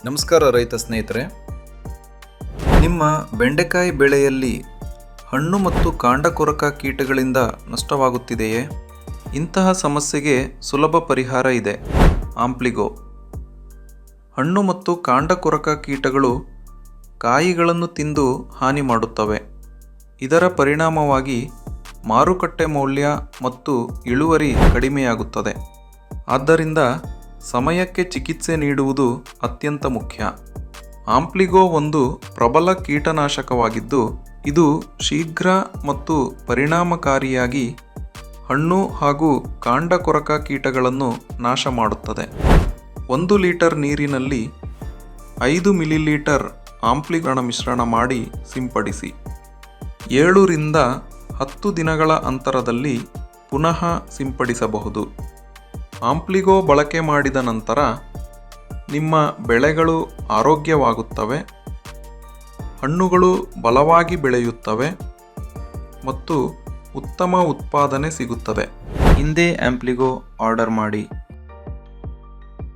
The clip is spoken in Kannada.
ನಮಸ್ಕಾರ ರೈತ ಸ್ನೇಹಿತರೆ, ನಿಮ್ಮ ಬೆಂಡೆಕಾಯಿ ಬೆಳೆಯಲ್ಲಿ ಹಣ್ಣು ಮತ್ತು ಕಾಂಡ ಕೊರಕ ಕೀಟಗಳಿಂದ ನಷ್ಟವಾಗುತ್ತಿದೆಯೇ? ಇಂತಹ ಸಮಸ್ಯೆಗೆ ಸುಲಭ ಪರಿಹಾರ ಇದೆ. ಆಂಪ್ಲಿಗೋ. ಹಣ್ಣು ಮತ್ತು ಕಾಂಡ ಕೊರಕ ಕೀಟಗಳು ಕಾಯಿಗಳನ್ನು ತಿಂದು ಹಾನಿ ಮಾಡುತ್ತವೆ. ಇದರ ಪರಿಣಾಮವಾಗಿ ಮಾರುಕಟ್ಟೆ ಮೌಲ್ಯ ಮತ್ತು ಇಳುವರಿ ಕಡಿಮೆಯಾಗುತ್ತದೆ. ಆದ್ದರಿಂದ ಸಮಯಕ್ಕೆ ಚಿಕಿತ್ಸೆ ನೀಡುವುದು ಅತ್ಯಂತ ಮುಖ್ಯ. ಆಂಪ್ಲಿಗೋ ಒಂದು ಪ್ರಬಲ ಕೀಟನಾಶಕವಾಗಿದ್ದು, ಇದು ಶೀಘ್ರ ಮತ್ತು ಪರಿಣಾಮಕಾರಿಯಾಗಿ ಹಣ್ಣು ಹಾಗೂ ಕಾಂಡ ಕೊರಕ ಕೀಟಗಳನ್ನು ನಾಶ ಮಾಡುತ್ತದೆ. 1 ಲೀಟರ್ ನೀರಿನಲ್ಲಿ 5 ಮಿಲಿಲೀಟರ್ ಆಂಪ್ಲಿಗೋನ ಮಿಶ್ರಣ ಮಾಡಿ ಸಿಂಪಡಿಸಿ. 7 ರಿಂದ 10 ದಿನಗಳ ಅಂತರದಲ್ಲಿ ಪುನಃ ಸಿಂಪಡಿಸಬಹುದು. ಆಂಪ್ಲಿಗೋ ಬಳಕೆ ಮಾಡಿದ ನಂತರ ನಿಮ್ಮ ಬೆಳೆಗಳು ಆರೋಗ್ಯವಾಗುತ್ತವೆ, ಹಣ್ಣುಗಳು ಬಲವಾಗಿ ಬೆಳೆಯುತ್ತವೆ ಮತ್ತು ಉತ್ತಮ ಉತ್ಪಾದನೆ ಸಿಗುತ್ತದೆ. ಹಿಂದೆ ಆಂಪ್ಲಿಗೋ ಆರ್ಡರ್ ಮಾಡಿ.